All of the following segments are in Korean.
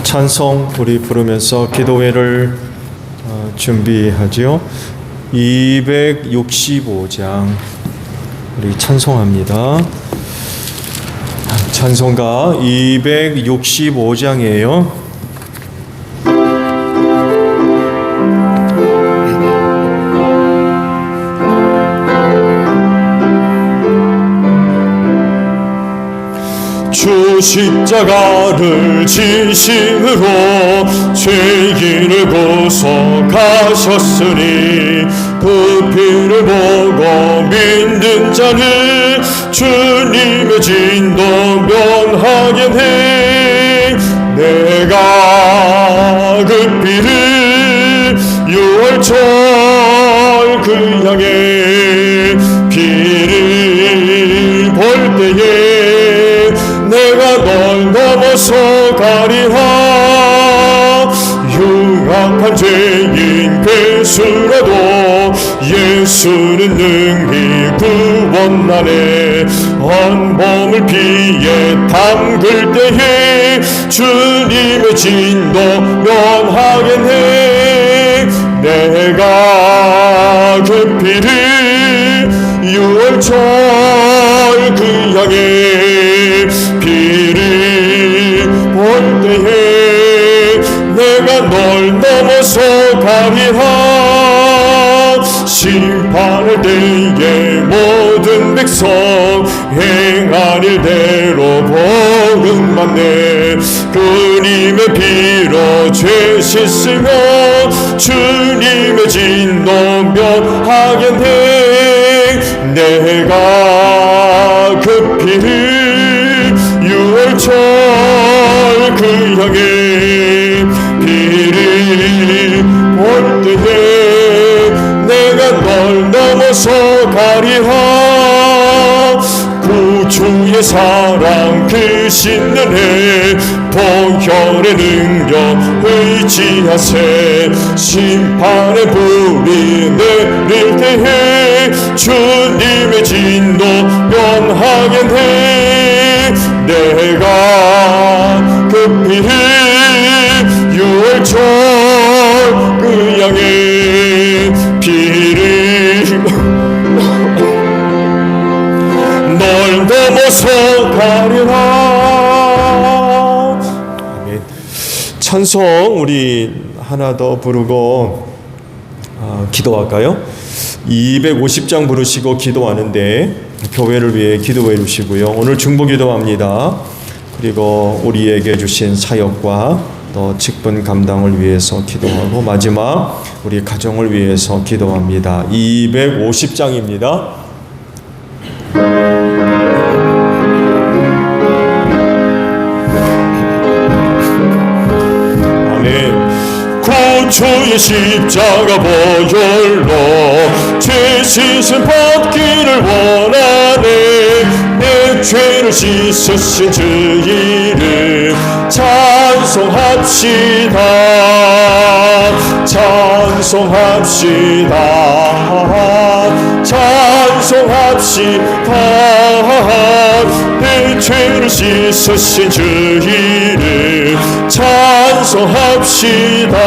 찬송 우리 부르면서 기도회를 준비하지요. 265장 우리 찬송합니다. 찬송가 265장이에요. 주 십자가를 지심으로 죄인을 구속하셨으니 그 피를 보고 믿는 자는 주님의 진노 면하겠네. 내가 그 피를 6월절 그 향해 피를 볼 때에 내가 널 넘어서 가리라. 흉악한 죄인 괴수라도 예수는 능히 구원하네. 헌범을 피에 담글 때에 주님의 진노 면하겠네. 내가 그 피를 6월절 그 향해 피를 볼 때에 내가 널 넘어서 가리라. 심판할 때에 모든 백성 행한 일대로 복음 받네. 그님의 피로 죄 씻으며 주님의 진노 면하겠네. 내가 그 피를 6월절 그 향해 피를 볼 때에 내가 널 넘어서 가리라. 구주의 사랑 크신 은혜 보혈의 능력 의지하세. 심판의 불이 내릴 때에 주님의 진노 면하겠네. 내가 그 피를 6월절 그 향해 피를 널 넘어서 가리라. 아멘. 찬송 우리 하나 더 부르고 기도할까요? 250장 부르시고 기도하는데 교회를 위해 기도해 주시고요. 오늘 중보 기도합니다. 그리고 우리에게 주신 사역과 또 직분 감당을 위해서 기도하고 마지막 우리 가정을 위해서 기도합니다. 250장입니다. 주의 십자가 보혈로 죄 씻음 받기를 원하네. 내 죄를 씻으신 주의를 찬송합시다. 찬송합시다. 찬송합시다. 내 죄를 씻으신 주의를 찬송합시다.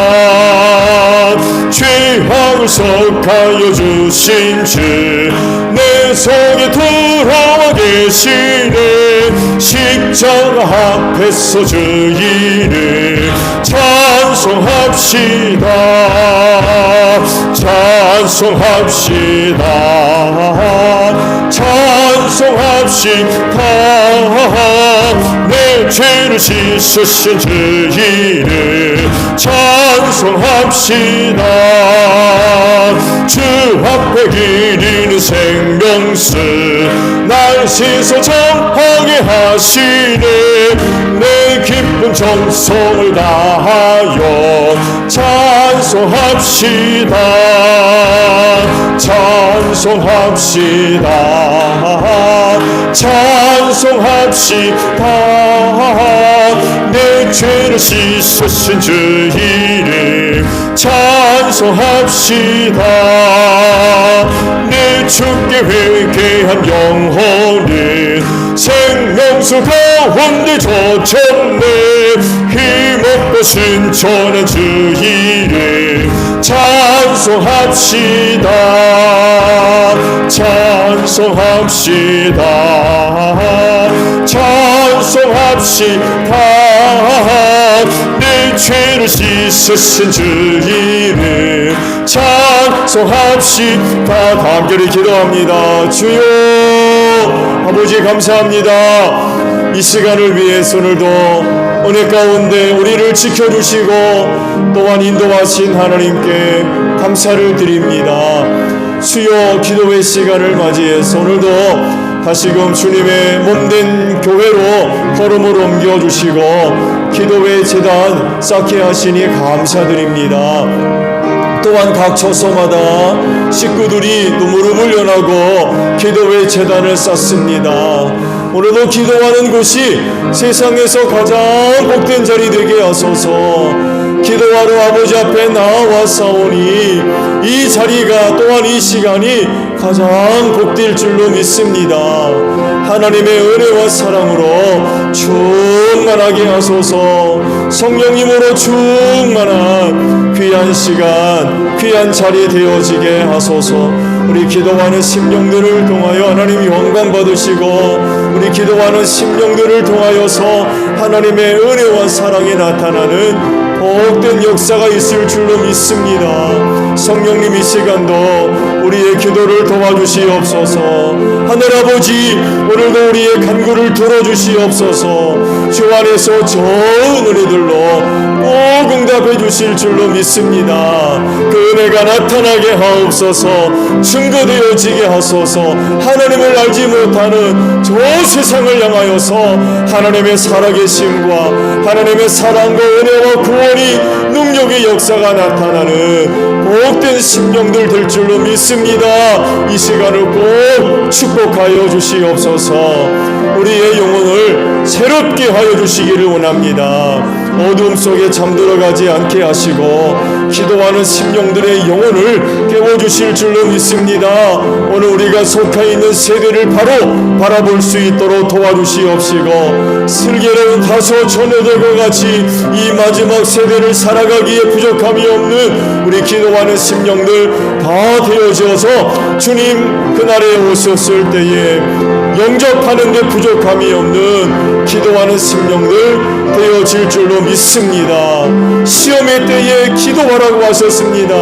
죄악을 속하여 주신 주 내 속에 들어와 계시네. 십자가 앞에서 주의를 찬송합시다. 찬송합시다. 찬송합시다. 내 죄를 씻으신 주의를 찬송합시다. 주 앞에 기리는 생명수 날 씻어 정하게 하시네. 내 기쁜 정성을 다하여 찬송합시다. 찬송합시다. 찬송합시다. 내 죄를 씻으신 주의를 찬송합시다. 내 주께 회개한 영혼을 생명수 가운데 젖혔네. 힘없 것은 전한 주 이름 찬송합시다. 찬송합시다. 찬송합시다. 내 죄를 씻으신 주 이름 찬송합시다. 다 함께 기도합니다. 주여 아버지 감사합니다. 이 시간을 위해서 오늘도 은혜 가운데 우리를 지켜주시고 또한 인도하신 하나님께 감사를 드립니다. 수요 기도회 시간을 맞이해서 오늘도 다시금 주님의 몸된 교회로 걸음을 옮겨주시고 기도회 재단 쌓게 하시니 감사드립니다. 또한 각 처소마다 식구들이 또 무릎을 연하고 기도회 재단을 쌓습니다. 오늘도 기도하는 곳이 세상에서 가장 복된 자리 되게 하소서. 기도하러 아버지 앞에 나와사오니 이 자리가 또한 이 시간이 가장 복될 줄로 믿습니다. 하나님의 은혜와 사랑으로 충만하게 하소서. 성령님으로 충만한 귀한 시간 귀한 자리 되어지게 하소서. 우리 기도하는 심령들을 통하여 하나님 영광 받으시고 우리 기도하는 심령들을 통하여서 하나님의 은혜와 사랑이 나타나는 복된 역사가 있을 줄로 믿습니다. 성령님 이 시간도 우리의 기도를 도와주시옵소서. 하늘아버지 오늘도 우리의 간구를 들어주시옵소서. 주 안에서 좋은 은혜들로 꼭 응답해 주실 줄로 믿습니다. 그 은혜가 나타나게 하옵소서. 증거되어지게 하소서. 하나님을 알지 못하는 저 세상을 향하여서 하나님의 살아계심과 하나님의 사랑과 은혜와 구원이 능력의 역사가 나타나는 복된 심령들 될 줄로 믿습니다. 이 시간을 꼭 축복하여 주시옵소서. 우리의 영혼을 새롭게 하여 주시기를 원합니다. 어둠 속에 잠들어가지 않게 하시고 기도하는 심령들의 영혼을 깨워주실 줄로 믿습니다. 오늘 우리가 속해 있는 세대를 바로 바라볼 수 있도록 도와주시옵시고 슬기로운 다소 처녀들과 같이 이 마지막 세대를 살아가기에 부족함이 없는 우리 기도하는 심령들 다 되어져서 주님 그날에 오셨을 때에 영접하는 데 부족함이 없는 기도하는 심령들 되어질 줄로 믿습니다. 시험의 때에 기도하라고 하셨습니다.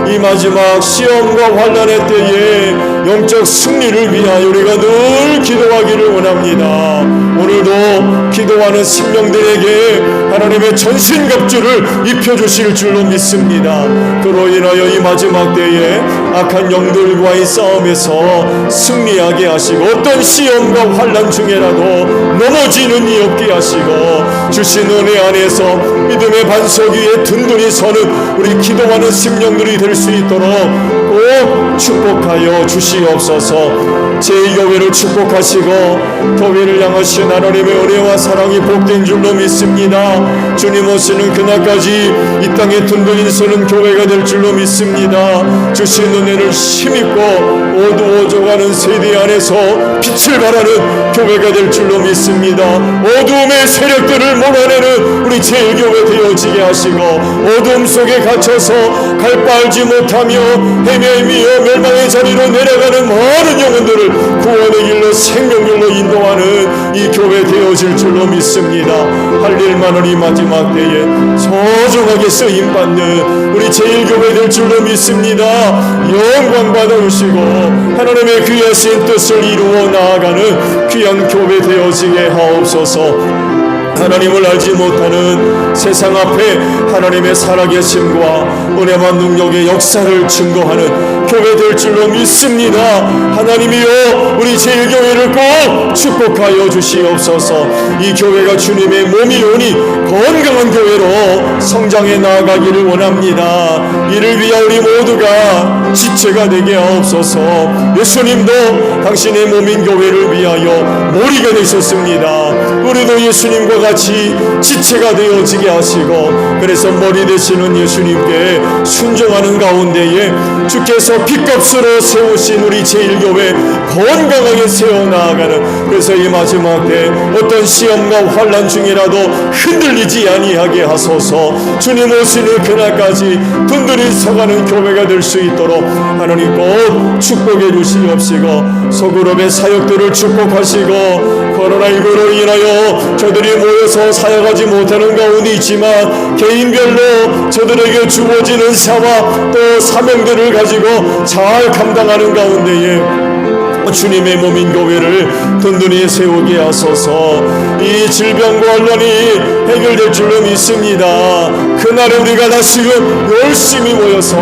이 마지막 시험과 환난의 때에 영적 승리를 위하여 우리가 늘 기도하기를 원합니다. 오늘도 기도하는 심령들에게 하나님의 전신갑주를 입혀주실 줄로 믿습니다. 그로 인하여 이 마지막 때에 악한 영들과의 싸움에서 승리하게 하시고 어떤 시험과 환난 중에라도 넘어지는 이 없게 하시고 주신 은혜 안에서 믿음의 반석 위에 든든히 서는 우리 기도하는 심령들이 될 수 있도록 꼭 축복하여 주시옵소서. 제2교회를 축복하시고 교회를 향하신 하나님의 은혜와 사랑이 복된 줄로 믿습니다. 주님 오시는 그날까지 이 땅에 든든히 서는 교회가 될 줄로 믿습니다. 주신 은혜를 힘입고 어두워져가는 세대 안에서 빛을 발하는 교회가 될 줄로 믿습니다. 어두움의 세력들을 몰아내는 우리 제1교회 되어지게 하시고 어둠 속에 갇혀서 갈 바 알지 못하며 헤매이며 멸망의 자리로 내려가는 많은 영혼들을 구원의 길로 생명길로 인도하는 이 교회 되어질 줄로 믿습니다. 할 일 많은 이 마지막 때에 소중하게 쓰임받는 우리 제1교회 될 줄로 믿습니다. 영광 받아주시고 하나님의 귀하신 뜻을 이루어 나아가는 귀한 교회 되어지게 하옵소서. 하나님을 알지 못하는 세상 앞에 하나님의 살아계심과 은혜와 능력의 역사를 증거하는 교회 될 줄로 믿습니다. 하나님이여 우리 제1교회를 꼭 축복하여 주시옵소서. 이 교회가 주님의 몸이 오니 건강한 교회로 성장해 나아가기를 원합니다. 이를 위하 우리 모두가 지체가 되게 하옵소서. 예수님도 당신의 몸인 교회를 위하여 머리가 되셨습니다. 우리도 예수님과 같이 지체가 되어지게 하시고 그래서 머리 되시는 예수님께 순종하는 가운데에 주께서 위해서 핏값으로 세우신 우리 제1교회 건강하게 세워나가는, 그래서 이 마지막 때 어떤 시험과 환난 중이라도 흔들리지 아니하게 하소서. 주님 오시는 그날까지 든든히 서가는 교회가 될 수 있도록 하나님 꼭 축복해 주시옵시고, 소그룹의 사역들을 축복하시고, 코로나19로 인하여 저들이 모여서 사역하지 못하는 가운데 있지만 개인별로 저들에게 주어지는 사와 또 사명들을 가지고 잘 감당하는 가운데에 주님의 몸인 교회를 든든히 세우게 하소서. 이 질병과 환난이 해결될 줄로 믿습니다. 그날에 우리가 다시금 열심히 모여서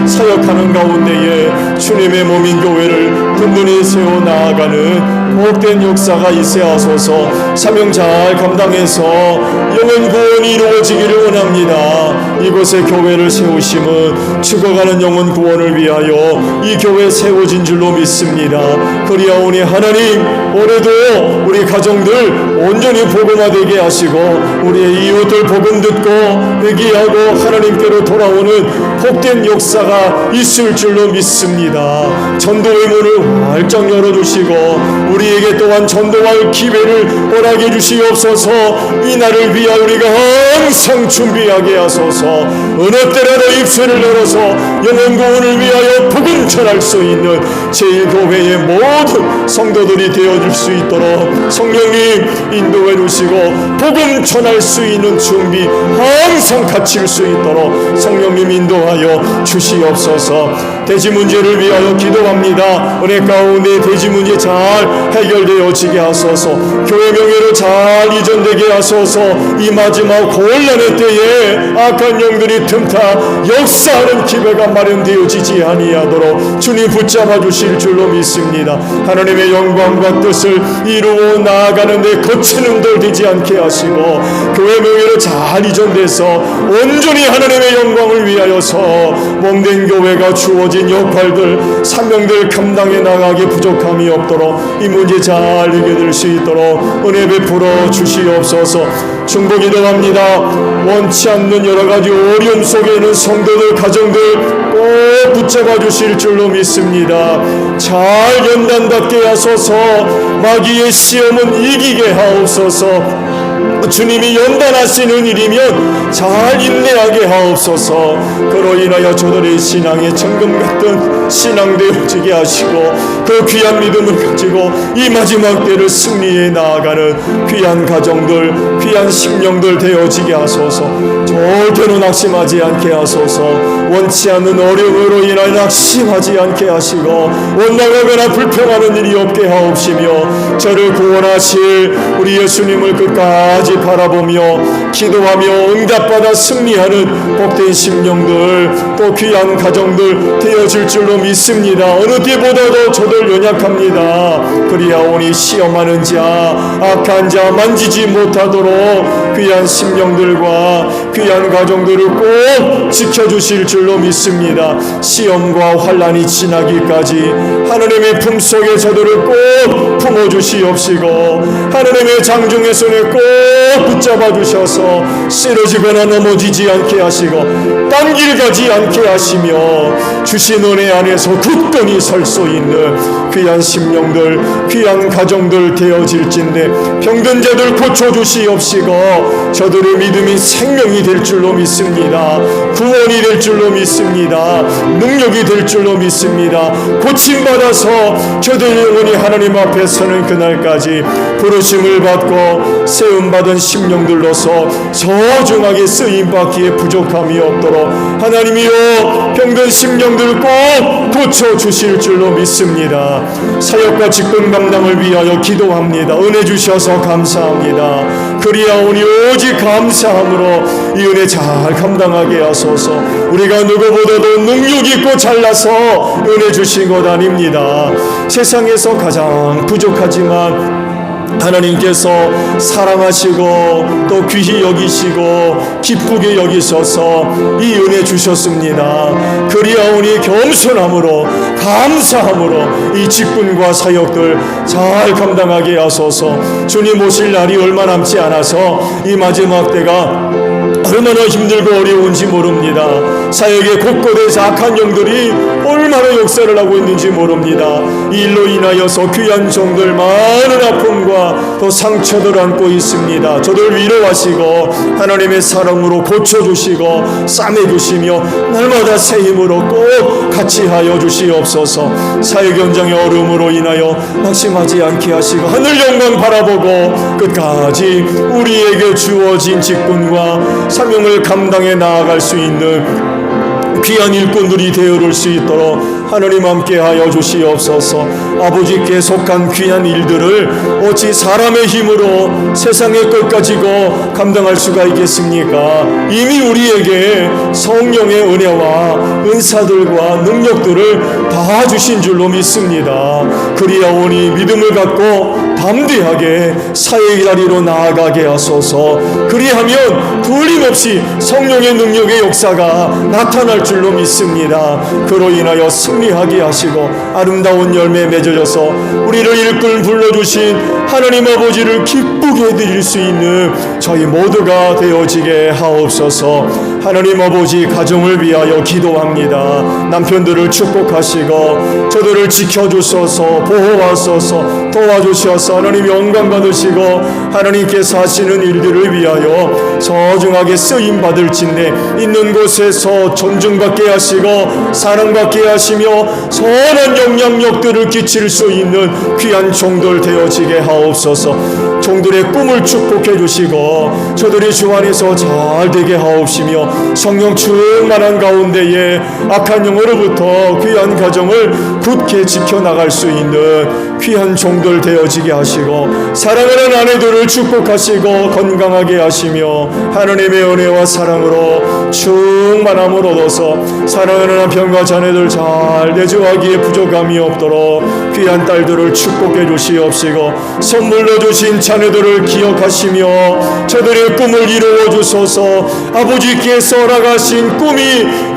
사역하는 가운데에 주님의 몸인 교회를 든든히 세워 나아가는 복된 역사가 있어야 하소서. 사명 잘 감당해서 영원 구원이 이루어지기를 원합니다. 이곳에 교회를 세우심은 죽어가는 영혼 구원을 위하여 이 교회 세워진 줄로 믿습니다. 그리하오니 하나님, 올해도 우리 가정들 온전히 복음화되게 하시고 우리의 이웃들 복음 듣고 회개하고 하나님께로 돌아오는 복된 역사가 있을 줄로 믿습니다. 전도의 문을 활짝 열어주시고 우리에게 또한 전도할 기회를 허락해 주시옵소서. 이 날을 위하여 우리가 항상 준비하게 하소서. 어느 때라도 입술을 열어서 영혼 구원을 위하여 복음 전할 수 있는 제1교회의 모든 성도들이 되어줄 수 있도록 성령님 인도해 주시고 복음 전할 수 있는 준비 항상 갖출 수 있도록 성령님 인도하여 주시옵소서. 대지 문제를 위하여 기도합니다. 은혜 가운데 대지 문제 잘 해결되어지게 하소서. 교회 명예를 잘 이전되게 하소서. 이 마지막 곤란의 때에 악한 영들이 틈타 역사하는 기회가 마련되어지지 아니하도록 주님 붙잡아 주실 줄로 믿습니다. 하나님의 영광과 뜻을 이루어 나아가는데 거친 응돌 되지 않게 하시고 교회 명예를 잘 이전돼서 온전히 하나님의 영광을 위하여서 몸된 교회가 주어진 역할들 사명들 감당해 나가게 부족함이 없도록 이 문제 잘 해결될 수 있도록 은혜 베풀어 주시옵소서. 중보기도합니다. 원치 않는 여러 가지 어려움 속에 있는 성도들 가정들 꼭 붙잡아 주실 줄로 믿습니다. 잘 연단받게 하소서. 마귀의 시험은 이기게 하옵소서. 주님이 연단하시는 일이면 잘 인내하게 하옵소서. 그로 인하여 저들의 신앙에 정금 같은 신앙 되어지게 하시고 그 귀한 믿음을 가지고 이 마지막 때를 승리해 나아가는 귀한 가정들 귀한 심령들 되어지게 하소서. 절대로 낙심하지 않게 하소서. 원치 않는 어려움으로 인하여 낙심하지 않게 하시고 원망하거나 불평하는 일이 없게 하옵시며 저를 구원하실 우리 예수님을 끝까지 바라보며 기도하며 응답받아 승리하는 복된 심령들 또 귀한 가정들 되어질 줄로 믿습니다. 어느 때보다도 저들 연약합니다. 그리하오니 시험하는 자 악한 자 만지지 못하도록 귀한 심령들과 귀한 가정들을 꼭 지켜주실 줄로 믿습니다. 시험과 환난이 지나기까지 하나님의 품속에 저들을 꼭 품어주시옵시고 하나님의 장중의 손에 꼭 붙잡아 주셔서 쓰러지거나 넘어지지 않게 하시고 딴 길 가지 않게 하시며 주신 은혜 안에서 굳건히 설 수 있는 귀한 심령들 귀한 가정들 되어질진데 병든 자들 고쳐주시옵시고 저들의 믿음이 생명이 될 줄로 믿습니다. 구원이 될 줄로 믿습니다. 능력이 될 줄로 믿습니다. 고침받아서 저들 영혼이 하나님 앞에 서는 그날까지 부르심을 받고 세움받은 심령들로서 소중하게 쓰임받기에 부족함이 없도록 하나님이여 병든 심령들을 꼭 고쳐주실 줄로 믿습니다. 사역과 직분 감당을 위하여 기도합니다. 은혜 주셔서 감사합니다. 그리하오니 오직 감사함으로 이 은혜 잘 감당하게 하소서. 우리가 누구보다도 능력 있고 잘나서 은혜 주신 것 아닙니다. 세상에서 가장 부족하지만 하나님께서 사랑하시고 또 귀히 여기시고 기쁘게 여기셔서 이 은혜 주셨습니다. 그리하오니 겸손함으로 감사함으로 이 직분과 사역들 잘 감당하게 하소서. 주님 오실 날이 얼마 남지 않아서 이 마지막 때가 얼마나 힘들고 어려운지 모릅니다. 사역의 곳곳에서 악한 영들이 얼마나 역사를 하고 있는지 모릅니다. 이 일로 인하여서 귀한 종들 많은 아픔과 또 상처들을 안고 있습니다. 저들 위로하시고 하나님의 사랑으로 고쳐주시고 싸매주시며 날마다 새 힘으로 꼭 같이 하여 주시옵소서. 사역 현장의 어려움으로 인하여 낙심하지 않게 하시고 하늘 영광 바라보고 끝까지 우리에게 주어진 직분과 사명을 감당해 나아갈 수 있는 귀한 일꾼들이 되어올 수 있도록 하나님 함께하여 주시옵소서. 아버지께 속한 귀한 일들을 어찌 사람의 힘으로 세상의 것 가지고 감당할 수가 있겠습니까? 이미 우리에게 성령의 은혜와 은사들과 능력들을 다 주신 줄로 믿습니다. 그리하오니 믿음을 갖고 담대하게 사역의 다리로 나아가게 하소서. 그리하면 틀림없이 성령의 능력의 역사가 나타날 줄로 믿습니다. 그로 인하여 승리하게 하시고 아름다운 열매 맺어져서 우리를 일꾼 불러주신 하나님 아버지를 기쁘게 해드릴 수 있는 저희 모두가 되어지게 하옵소서. 하나님 아버지 가정을 위하여 기도합니다. 남편들을 축복하시고 저들을 지켜주소서, 보호하소서, 도와주셔서 하나님 영광 받으시고 하나님께서 하시는 일들을 위하여 소중하게 쓰임받을 진대 있는 곳에서 존중받게 하시고 사랑받게 하시며 선한 영향력들을 끼칠 수 있는 귀한 종들 되어지게 하옵소서. 종들의 꿈을 축복해 주시고 저들이 주 안에서 잘 되게 하옵시며 성령 충만한 가운데에 악한 영으로부터 귀한 가정을 굳게 지켜나갈 수 있는 귀한 종들 되어지게 하시고 사랑하는 아내들을 축복하시고 건강하게 하시며 하나님의 은혜와 사랑으로 충만함을 얻어서 사랑하는 남편과 자녀들 잘 대조하기에 부족함이 없도록 귀한 딸들을 축복해 주시옵시고 선물로 주신 자녀들을 기억하시며 저들의 꿈을 이루어 주소서. 아버지께서 허락하신 꿈이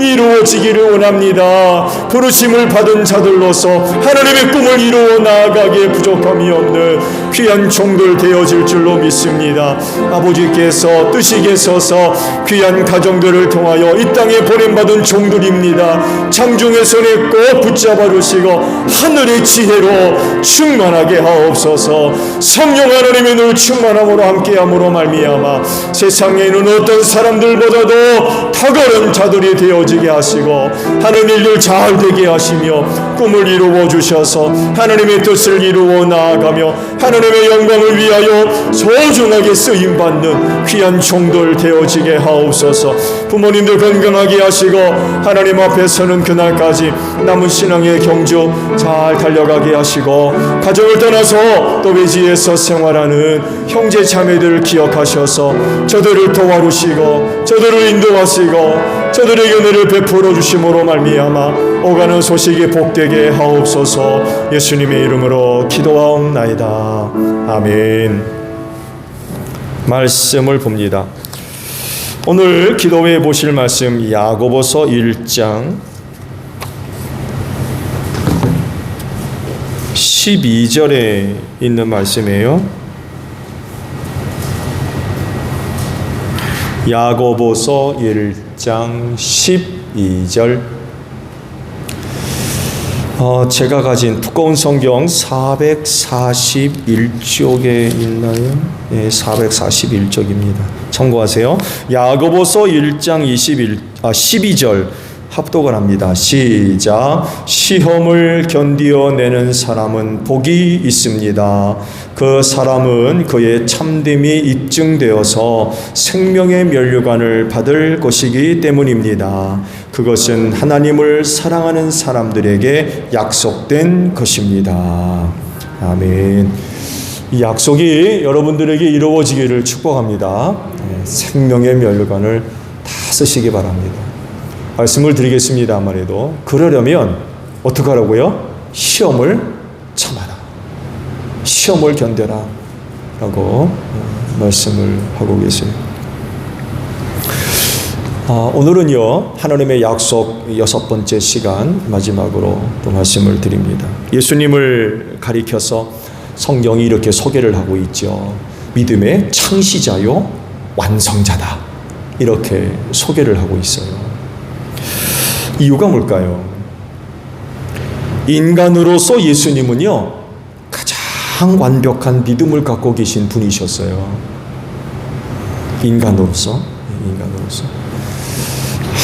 이루어지기를 원합니다. 부르심을 받은 자들로서 하나님의 꿈을 이루어 나아가기에 부족함이 없는 귀한 종들 되어질 줄로 믿습니다. 아버지께서 뜻이 계셔서 귀한 가정들을 통하여 이 땅에 보냄받은 종들입니다. 장중의 손에 꼭 붙잡아 주시고 하늘의 지혜로 충만하게 하옵소서. 성령 하나님의 늘 충만함으로 함께함으로 말미암아 세상에 있는 어떤 사람들보다도 탁월한 자들이 되어지게 하시고 하는 일들 잘 되게 하시며 꿈을 이루어 주셔서 하나님의 뜻을 이루어 나아가며 하나님의 영광을 위하여 소중하게 쓰임받는 귀한 종들 되어지게 하옵소서. 부모님들 건강하게 하시고 하나님 앞에 서는 그날까지 남은 신앙의 경주 잘 달려가게 하시고 가정을 떠나서 또 외지에서 생활하는 형제 자매들을 기억하셔서 저들을 도와주시고 저들을 인도하시고 저들에게 은혜를 베풀어 주심으로 말미암아 오가는 소식이 복되게 하옵소서. 예수님의 이름으로 기도하옵나이다. 아멘. 말씀을 봅니다. 오늘 기도해 보실 말씀 야고보서 1장 12절에 있는 말씀이에요. 야고보서 1장 12절. 제가 가진 두꺼운 성경 441쪽에 있나요? 네, 441쪽입니다. 참고하세요. 야고보서 1장 12절 합독을 합니다. 시작. 시험을 견디어내는 사람은 복이 있습니다. 그 사람은 그의 참됨이 입증되어서 생명의 면류관을 받을 것이기 때문입니다. 그것은 하나님을 사랑하는 사람들에게 약속된 것입니다. 아멘. 이 약속이 여러분들에게 이루어지기를 축복합니다. 생명의 면류관을 다 쓰시기 바랍니다. 말씀을 드리겠습니다. 말해도 그러려면 어떻게 하라고요? 시험을 참아라. 시험을 견뎌라 라고 말씀을 하고 계세요. 오늘은요 하나님의 약속 6번째 시간 마지막으로 또 말씀을 드립니다. 예수님을 가리켜서 성경이 이렇게 소개를 하고 있죠. 믿음의 창시자요 완성자다 이렇게 소개를 하고 있어요. 이유가 뭘까요? 인간으로서 예수님은요, 가장 완벽한 믿음을 갖고 계신 분이셨어요. 인간으로서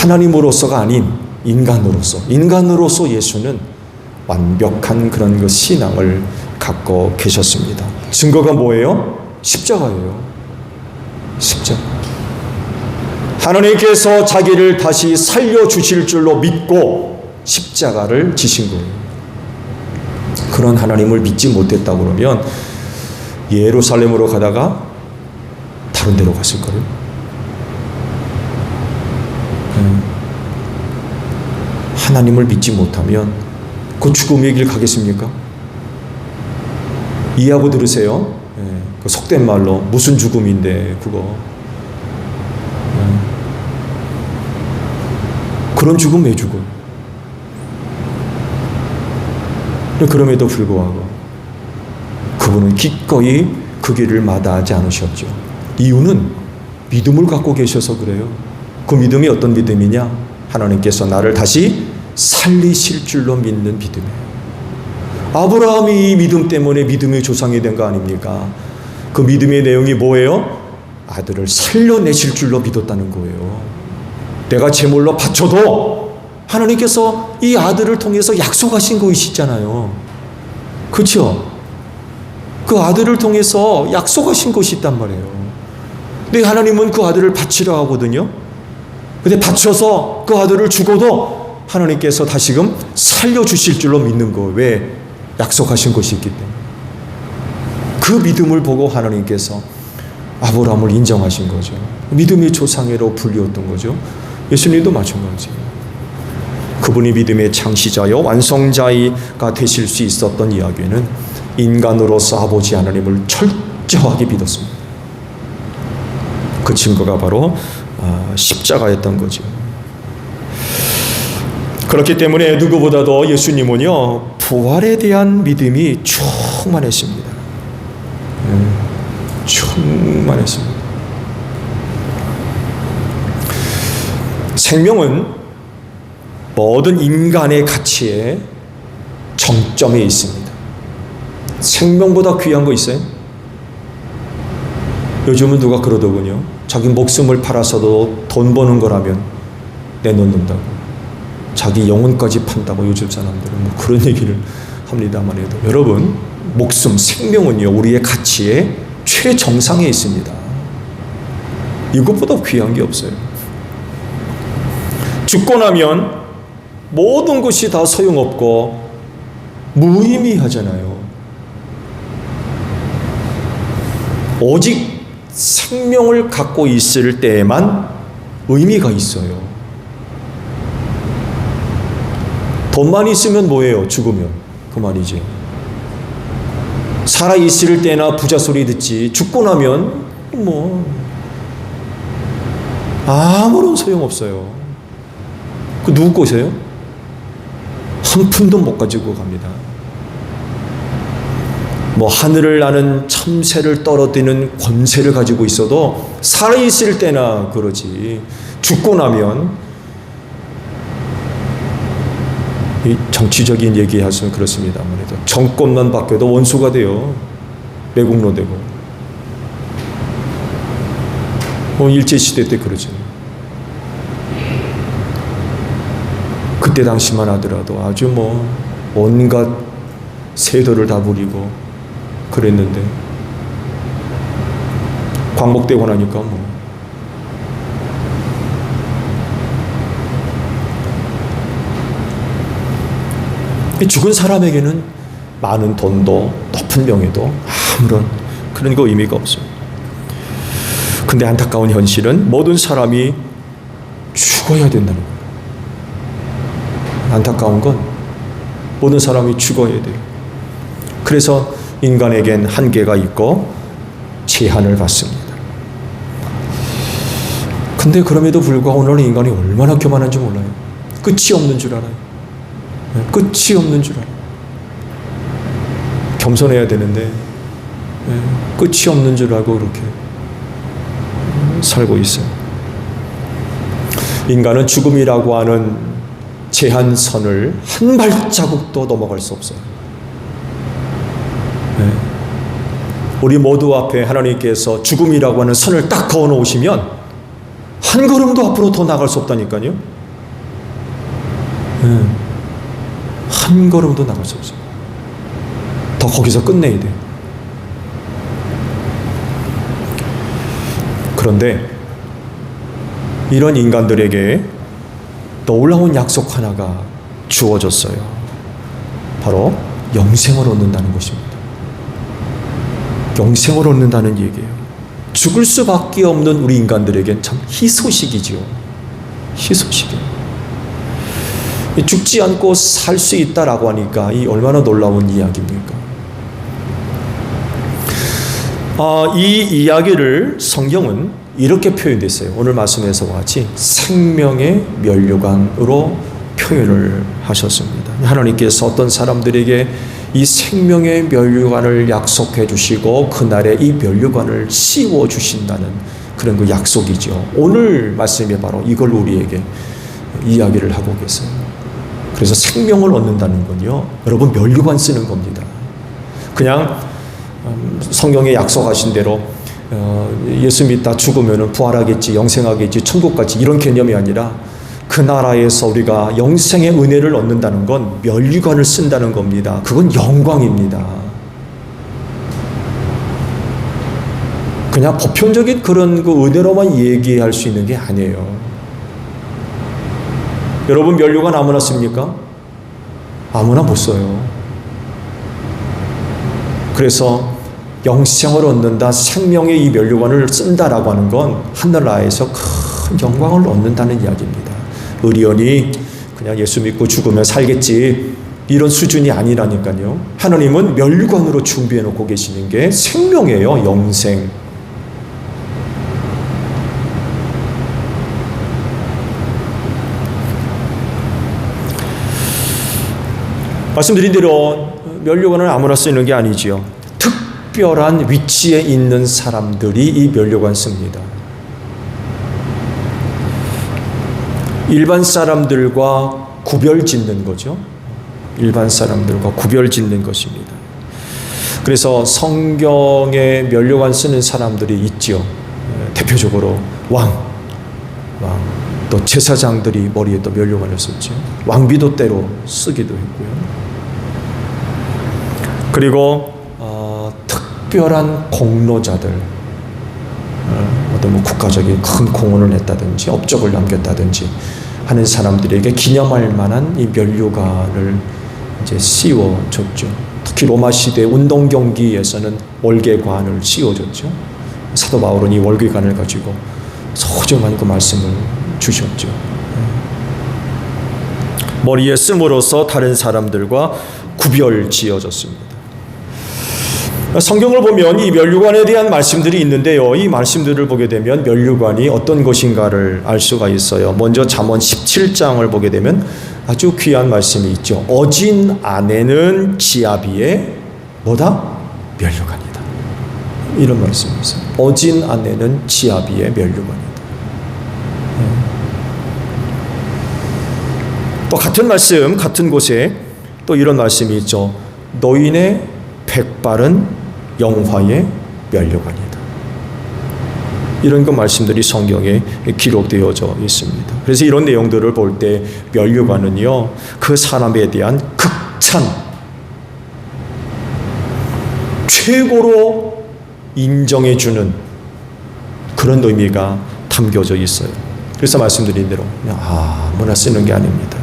하나님으로서가 아닌 인간으로서 예수는 완벽한 그런 그 신앙을 갖고 계셨습니다. 증거가 뭐예요? 십자가예요. 십자가. 하나님께서 자기를 다시 살려주실 줄로 믿고 십자가를 지신 거예요. 그런 하나님을 믿지 못했다 그러면 예루살렘으로 가다가 다른 데로 갔을 거예요. 하나님을 믿지 못하면 그 죽음의 길 가겠습니까? 이해하고 들으세요. 그 속된 말로 무슨 죽음인데 그거. 그런 죽음 왜 죽어요? 그럼에도 불구하고 그분은 기꺼이 그 길을 마다하지 않으셨죠. 이유는 믿음을 갖고 계셔서 그래요. 그 믿음이 어떤 믿음이냐? 하나님께서 나를 다시 살리실 줄로 믿는 믿음이에요. 아브라함이 이 믿음 때문에 믿음의 조상이 된 거 아닙니까? 그 믿음의 내용이 뭐예요? 아들을 살려내실 줄로 믿었다는 거예요. 내가 제물로 바쳐도 하나님께서 이 아들을 통해서 약속하신 것이잖아요. 그렇죠? 그 아들을 통해서 약속하신 것이 있단 말이에요. 근데 하나님은 그 아들을 바치려 하거든요. 근데 바쳐서 그 아들을 죽어도 하나님께서 다시금 살려주실 줄로 믿는 거. 왜? 약속하신 것이 있기 때문에. 그 믿음을 보고 하나님께서 아브라함을 인정하신 거죠. 믿음의 조상으로 불리웠던 거죠. 예수님도 마찬가지예요. 그분이 믿음의 창시자요 완성자가 되실 수 있었던 이야기는 인간으로서 아버지 하나님을 철저하게 믿었습니다. 그 증거가 바로 십자가였던 거죠. 그렇기 때문에 누구보다도 예수님은요 부활에 대한 믿음이 충만했습니다. 충만했습니다. 생명은 모든 인간의 가치의 정점에 있습니다. 생명보다 귀한 거 있어요? 요즘은 누가 그러더군요. 자기 목숨을 팔아서도 돈 버는 거라면 내놓는다고. 자기 영혼까지 판다고 요즘 사람들은 뭐 그런 얘기를 합니다만 해도 여러분 목숨, 생명은요 우리의 가치의 최정상에 있습니다. 이것보다 귀한 게 없어요. 죽고 나면 모든 것이 다 소용없고 무의미하잖아요. 오직 생명을 갖고 있을 때에만 의미가 있어요. 돈만 있으면 뭐예요? 죽으면 그만이지. 살아있을 때나 부자 소리 듣지 죽고 나면 뭐 아무런 소용없어요. 그 누구 것이에요? 한 푼도 못 가지고 갑니다. 뭐 하늘을 나는 참새를 떨어뜨리는 권세를 가지고 있어도 살아있을 때나 그러지 죽고 나면 이 정치적인 얘기하시면 그렇습니다. 아무래도 정권만 바뀌어도 원수가 돼요. 매국노 되고 일제시대 때 그러죠. 그때 당시만 하더라도 아주 뭐 온갖 세도를 다 부리고 그랬는데 광복되고 나니까 뭐 죽은 사람에게는 많은 돈도 높은 명예도 아무런 그런 거 의미가 없습니다. 근데 안타까운 현실은 모든 사람이 죽어야 된다는 거예요. 안타까운 건 모든 사람이 죽어야 돼요. 그래서 인간에겐 한계가 있고 제한을 받습니다. 근데 그럼에도 불구하고 오늘은 인간이 얼마나 교만한지 몰라요. 끝이 없는 줄 알아요. 끝이 없는 줄 알아요. 겸손해야 되는데 끝이 없는 줄 알고 그렇게 살고 있어요. 인간은 죽음이라고 하는 제한선을 한 발자국도 넘어갈 수 없어요. 네. 우리 모두 앞에 하나님께서 죽음이라고 하는 선을 딱 그어 놓으시면 한 걸음도 앞으로 더 나갈 수 없다니까요. 네. 한 걸음도 나갈 수 없어요. 더 거기서 끝내야 돼요. 그런데 이런 인간들에게 놀라운 약속 하나가 주어졌어요. 바로 영생을 얻는다는 것입니다. 영생을 얻는다는 얘기예요. 죽을 수밖에 없는 우리 인간들에겐 참 희소식이지요. 희소식이에요. 죽지 않고 살 수 있다라고 하니까 이 얼마나 놀라운 이야기입니까? 이 이야기를 성경은 이렇게 표현됐어요. 오늘 말씀에서와 같이 생명의 면류관으로 표현을 하셨습니다. 하나님께서 어떤 사람들에게 이 생명의 면류관을 약속해 주시고 그날에 이 면류관을 씌워 주신다는 그런 그 약속이죠. 오늘 말씀이 바로 이걸 우리에게 이야기를 하고 계세요. 그래서 생명을 얻는다는 건요, 여러분 면류관 쓰는 겁니다. 그냥 성경에 약속하신 대로 예수 믿다 죽으면 부활하겠지, 영생하겠지, 천국 가지 이런 개념이 아니라 그 나라에서 우리가 영생의 은혜를 얻는다는 건 면류관을 쓴다는 겁니다. 그건 영광입니다. 그냥 보편적인 그런 그 은혜로만 얘기할 수 있는 게 아니에요. 여러분 면류관 아무나 씁니까? 아무나 못 써요. 그래서 영생을 얻는다, 생명의 이 면류관을 쓴다라고 하는 건 하늘나라에서 큰 영광을 얻는다는 이야기입니다. 의리언이 그냥 예수 믿고 죽으면 살겠지 이런 수준이 아니라니까요. 하나님은 면류관으로 준비해 놓고 계시는 게 생명이에요. 영생. 말씀드린 대로 면류관을 아무나 쓰는 게 아니지요. 특별한 위치에 있는 사람들이 이 면류관 씁니다. 일반 사람들과 구별 짓는 거죠. 일반 사람들과 구별 짓는 것입니다. 그래서 성경에 면류관 쓰는 사람들이 있죠. 대표적으로 왕, 또 제사장들이 머리에 또 면류관을 썼죠. 왕비도 때로 쓰기도 했고요. 그리고 특별한 공로자들, 어떤 뭐 국가적인 큰 공헌을 했다든지 업적을 남겼다든지 하는 사람들에게 기념할 만한 이 면류관을 이제 씌워줬죠. 특히 로마 시대 운동 경기에서는 월계관을 씌워줬죠. 사도 바울은 이 월계관을 가지고 소중한 그 말씀을 주셨죠. 머리에 씀으로써 다른 사람들과 구별 지어졌습니다. 성경을 보면 이 면류관에 대한 말씀들이 있는데요. 이 말씀들을 보게 되면 면류관이 어떤 것인가를 알 수가 있어요. 먼저 잠언 17장을 보게 되면 아주 귀한 말씀이 있죠. 어진 아내는 지아비의 뭐다? 면류관이다. 이런 말씀이 있어요. 어진 아내는 지아비의 면류관이다. 또 같은 말씀, 같은 곳에 또 이런 말씀이 있죠. 노인의 백발은 영화의 면류관이다. 이런 그 말씀들이 성경에 기록되어져 있습니다. 그래서 이런 내용들을 볼 때 면류관은요, 그 사람에 대한 극찬, 최고로 인정해주는 그런 의미가 담겨져 있어요. 그래서 말씀드린 대로 그냥 아무나 쓰는 게 아닙니다.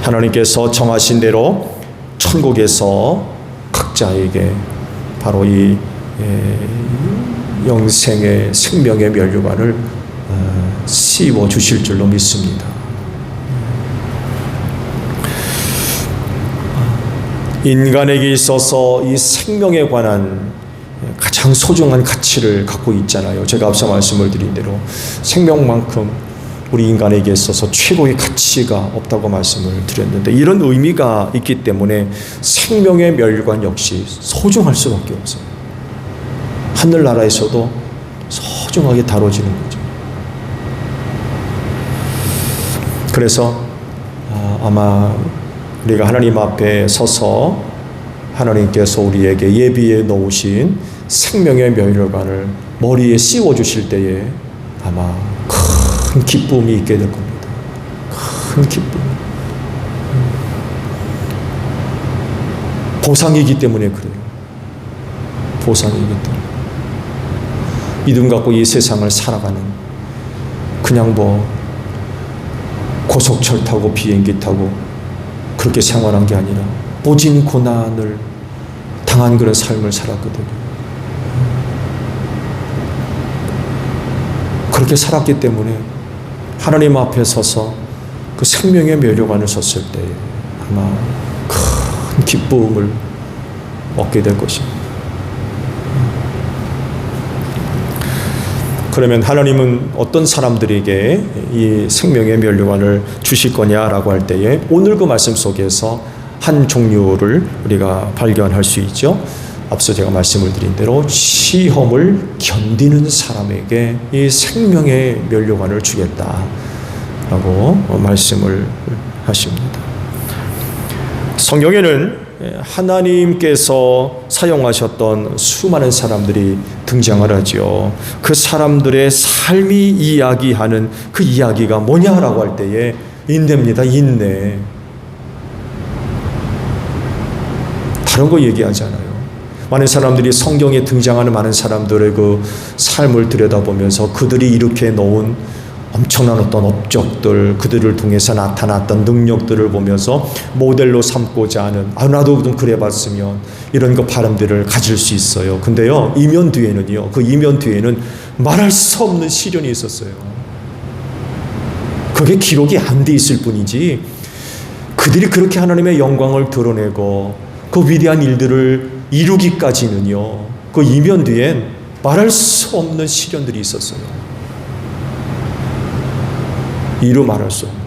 하나님께서 정하신 대로 천국에서 각자에게 바로 이 영생의 생명의 면류관을 씌워 주실 줄로 믿습니다. 인간에게 있어서 이 생명에 관한 가장 소중한 가치를 갖고 있잖아요. 제가 앞서 말씀을 드린 대로 생명만큼 우리 인간에게 있어서 최고의 가치가 없다고 말씀을 드렸는데, 이런 의미가 있기 때문에 생명의 면류관 역시 소중할 수밖에 없어요. 하늘나라에서도 소중하게 다뤄지는 거죠. 그래서 아마 우리가 하나님 앞에 서서 하나님께서 우리에게 예비해 놓으신 생명의 면류관을 머리에 씌워 주실 때에 아마 큰 기쁨이 있게 될 겁니다. 큰 기쁨. 보상이기 때문에 그래요. 보상이기 때문에. 믿음 갖고 이 세상을 살아가는, 그냥 고속철 타고 비행기 타고 그렇게 생활한 게 아니라 모진 고난을 당한 그런 삶을 살았거든요. 그렇게 살았기 때문에 하나님 앞에 서서 그 생명의 면류관을 섰을 때 아마 큰 기쁨을 얻게 될 것입니다. 그러면 하나님은 어떤 사람들에게 이 생명의 면류관을 주실 거냐라고 할 때에 오늘 그 말씀 속에서 한 종류를 우리가 발견할 수 있죠. 앞서 제가 말씀을 드린 대로 시험을 견디는 사람에게 이 생명의 면류관을 주겠다라고 말씀을 하십니다. 성경에는 하나님께서 사용하셨던 수많은 사람들이 등장을 하죠. 그 사람들의 삶이 이야기하는 그 이야기가 뭐냐라고 할 때에 인내입니다. 인내. 다른 거 얘기하지 않아요. 많은 사람들이 성경에 등장하는 많은 사람들의 그 삶을 들여다보면서 그들이 이렇게 놓은 엄청난 어떤 업적들, 그들을 통해서 나타났던 능력들을 보면서 모델로 삼고자 하는, 나도 좀 그래봤으면 이런 그 바람들을 가질 수 있어요. 근데요, 이면 뒤에는요, 그 이면 뒤에는 말할 수 없는 시련이 있었어요. 그게 기록이 안 돼 있을 뿐이지, 그들이 그렇게 하나님의 영광을 드러내고 그 위대한 일들을 이루기까지는요, 그 이면 뒤엔 말할 수 없는 시련들이 있었어요. 이루 말할 수 없는.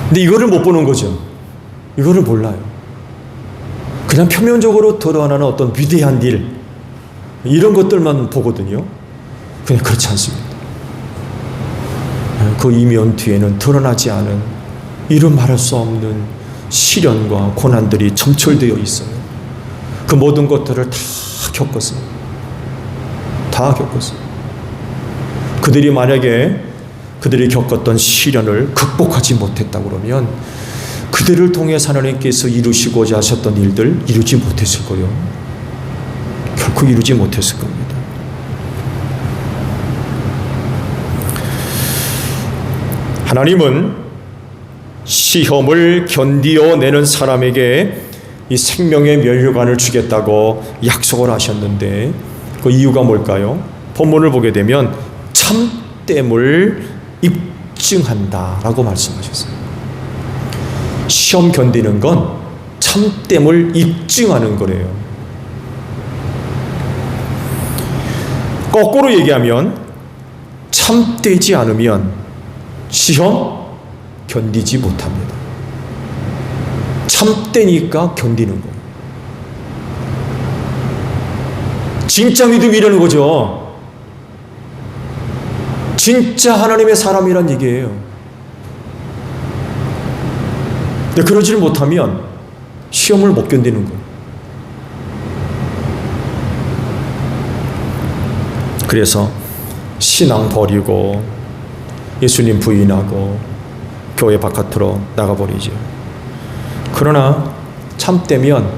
근데 이거를 못 보는 거죠. 이거를 몰라요. 그냥 표면적으로 드러나는 어떤 위대한 일, 이런 것들만 보거든요. 그냥 그렇지 않습니다. 그 이면 뒤에는 드러나지 않은 이루 말할 수 없는 시련과 고난들이 점철되어 있어요. 그 모든 것들을 다 겪었어요. 다 겪었어요. 그들이 만약에 그들이 겪었던 시련을 극복하지 못했다 그러면 그들을 통해서 하나님께서 이루시고자 하셨던 일들 이루지 못했을 거예요. 결코 이루지 못했을 겁니다. 하나님은 시험을 견디어내는 사람에게 이 생명의 면류관을 주겠다고 약속을 하셨는데 그 이유가 뭘까요? 본문을 보게 되면 참됨을 입증한다라고 말씀하셨어요. 시험 견디는 건 참됨을 입증하는 거래요. 거꾸로 얘기하면 참되지 않으면 시험 견디지 못합니다. 참되니까 견디는 거예요. 진짜 믿음이라는 거죠. 진짜 하나님의 사람이란 얘기예요. 근데 그러지를 못하면 시험을 못 견디는 거예요. 그래서 신앙 버리고 예수님 부인하고 교회 바깥으로 나가버리죠. 그러나 참되면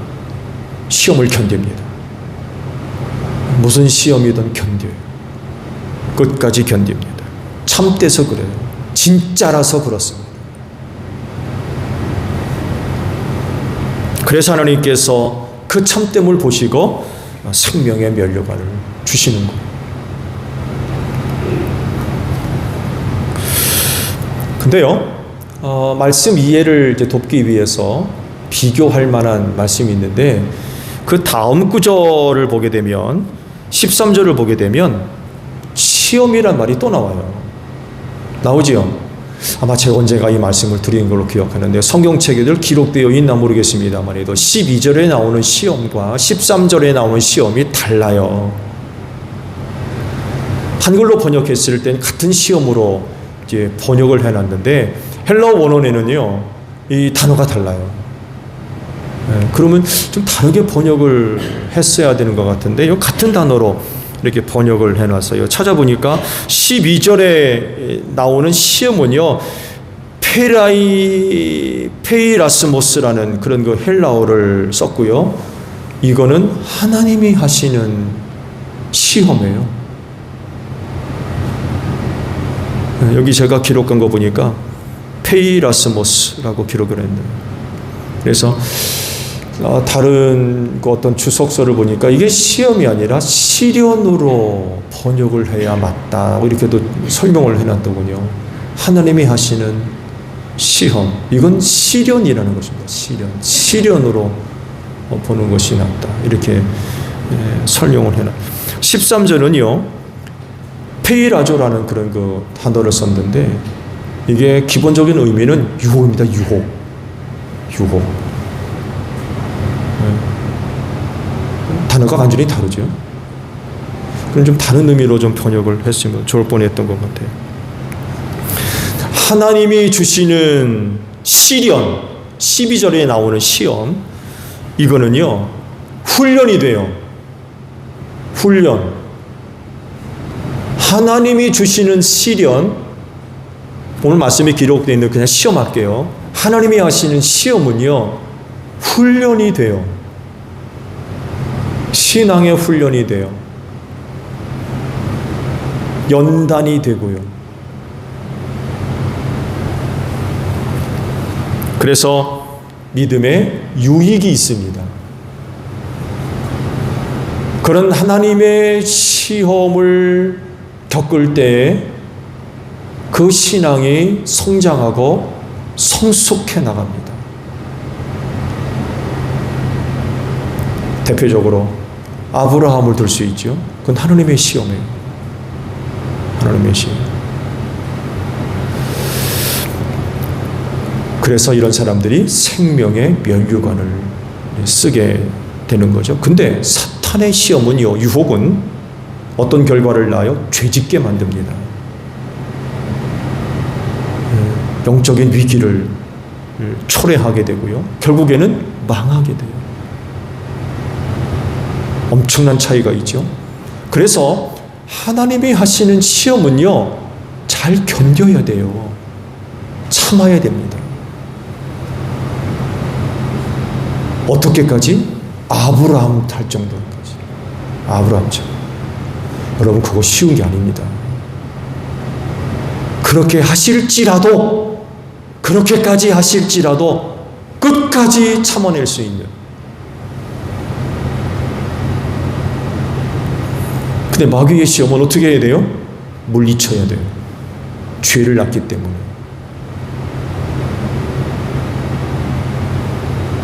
시험을 견딥니다. 무슨 시험이든 견뎌요. 끝까지 견딥니다. 참돼서 그래요. 진짜라서 그렇습니다. 그래서 하나님께서 그 참됨을 보시고 생명의 면류관을 주시는 거예요. 근데요, 말씀 이해를 이제 돕기 위해서 비교할 만한 말씀이 있는데 그 다음 구절을 보게 되면 13절을 보게 되면 시험이란 말이 또 나와요. 나오지요? 아마 제가 언젠가 이 말씀을 드린 걸로 기억하는데 성경책에도 기록되어 있나 모르겠습니다만 해도 12절에 나오는 시험과 13절에 나오는 시험이 달라요. 한글로 번역했을 때는 같은 시험으로 이제 번역을 해놨는데 헬라어 원어에는요 이 단어가 달라요. 그러면 좀 다르게 번역을 했어야 되는 것 같은데 이 같은 단어로 이렇게 번역을 해놨어요. 찾아보니까 12절에 나오는 시험은요 페이라스모스라는 그런 그 헬라어를 썼고요. 이거는 하나님이 하시는 시험이에요. 여기 제가 기록한 거 보니까 페이라스모스라고 기록을 했네요. 그래서 다른 그 어떤 주석서를 보니까 이게 시험이 아니라 시련으로 번역을 해야 맞다 이렇게도 설명을 해놨더군요. 하나님이 하시는 시험, 이건 시련이라는 것입니다. 시련으로 보는 것이 낫다 이렇게 설명을 해놨. 13절은요 페이라조라는 그런 그 단어를 썼는데 이게 기본적인 의미는 유혹입니다. 유혹. 단어가 완전히 다르죠. 그럼 좀 다른 의미로 좀 번역을 했으면 좋을 뻔했던 것 같아요. 하나님이 주시는 시련, 12절에 나오는 시험, 이거는요 훈련이 돼요. 훈련. 하나님이 주시는 시련, 오늘 말씀에 기록되어 있는 그냥 시험할게요. 하나님이 하시는 시험은요 훈련이 돼요. 신앙의 훈련이 돼요. 연단이 되고요. 그래서 믿음에 유익이 있습니다. 그런 하나님의 시험을 겪을 때에 그 신앙이 성장하고 성숙해 나갑니다. 대표적으로 아브라함을 들 수 있죠. 그건 하나님의 시험이에요. 하나님의 시험. 그래서 이런 사람들이 생명의 면류관을 쓰게 되는 거죠. 근데 사탄의 시험은요, 유혹은 어떤 결과를 낳아요? 죄짓게 만듭니다. 영적인 위기를 초래하게 되고요. 결국에는 망하게 돼요. 엄청난 차이가 있죠. 그래서 하나님이 하시는 시험은요, 잘 견뎌야 돼요. 참아야 됩니다. 어떻게까지? 아브라함 탈 정도까지. 아브라함처럼. 여러분, 그거 쉬운 게 아닙니다. 그렇게 하실지라도, 그렇게까지 하실지라도 끝까지 참아낼 수 있는. 근데 마귀의 시험은 어떻게 해야 돼요? 물리쳐야 돼요. 죄를 낳기 때문에.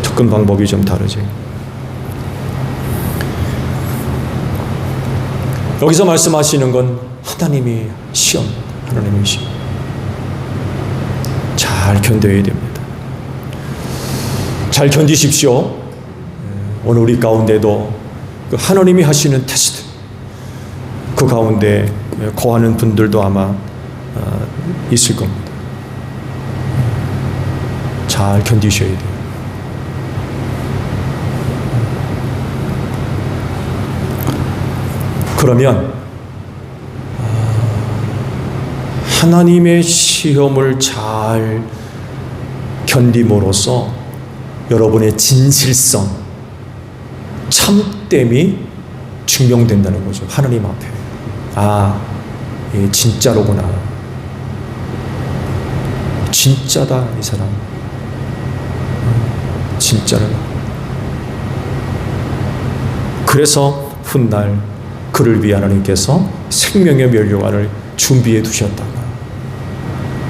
접근 방법이 좀 다르죠. 여기서 말씀하시는 건 하나님의 시험, 하나님의 시험. 잘 견뎌야 됩니다. 잘 견디십시오. 오늘 우리 가운데도 그 하나님이 하시는 테스트, 그 가운데 거하는 분들도 아마 있을 겁니다. 잘 견디셔야 돼요. 그러면 하나님의 시험을 잘 견딤으로써 여러분의 진실성, 참됨이 증명된다는 거죠. 하나님 앞에. 아, 예, 진짜로구나. 진짜다, 이 사람. 진짜로. 그래서 훗날 그를 위해 하나님께서 생명의 면류관을 준비해 두셨다가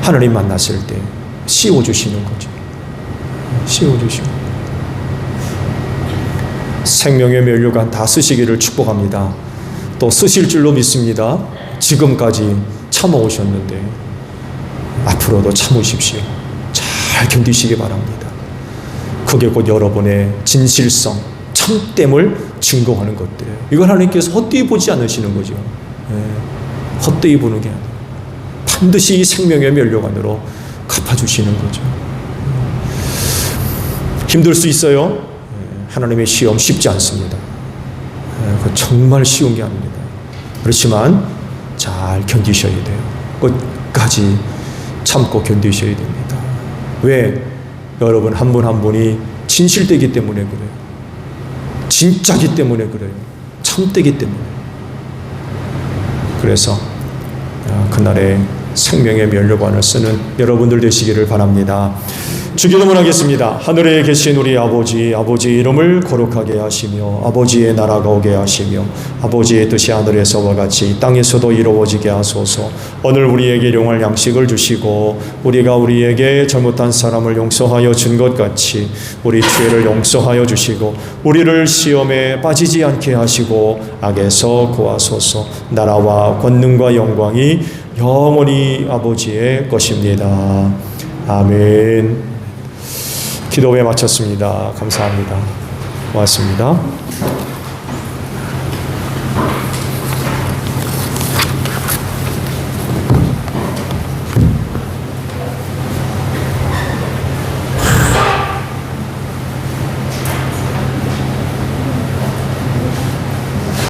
하나님 만났을 때 씌워주시는 거죠. 씌워주시고 생명의 면류관 다 쓰시기를 축복합니다. 또 쓰실 줄로 믿습니다. 지금까지 참아오셨는데 앞으로도 참으십시오. 잘 견디시기 바랍니다. 그게 곧 여러분의 진실성, 참됨을 증거하는 것들이에요. 이걸 하나님께서 헛되이 보지 않으시는 거죠. 헛되이 보는 게 아니에요. 반드시 이 생명의 면류관으로 갚아주시는 거죠. 힘들 수 있어요. 하나님의 시험 쉽지 않습니다. 그거 정말 쉬운 게 아닙니다. 그렇지만 잘 견디셔야 돼요. 끝까지 참고 견디셔야 됩니다. 왜? 여러분 한 분 한 분이 진실되기 때문에 그래요. 진짜기 때문에 그래요. 참되기 때문에. 그래서 그날의 생명의 면류관을 쓰는 여러분들 되시기를 바랍니다. 주기도문 하겠습니다. 하늘에 계신 우리 아버지, 아버지의 이름을 거룩하게 하시며 아버지의 나라가 오게 하시며 아버지의 뜻이 하늘에서와 같이 땅에서도 이루어지게 하소서. 오늘 우리에게 일용할 양식을 주시고 우리가 우리에게 잘못한 사람을 용서하여 준 것 같이 우리 죄를 용서하여 주시고 우리를 시험에 빠지지 않게 하시고 악에서 구하소서. 나라와 권능과 영광이 영원히 아버지의 것입니다. 아멘. 기도회 마쳤습니다. 감사합니다. 고맙습니다.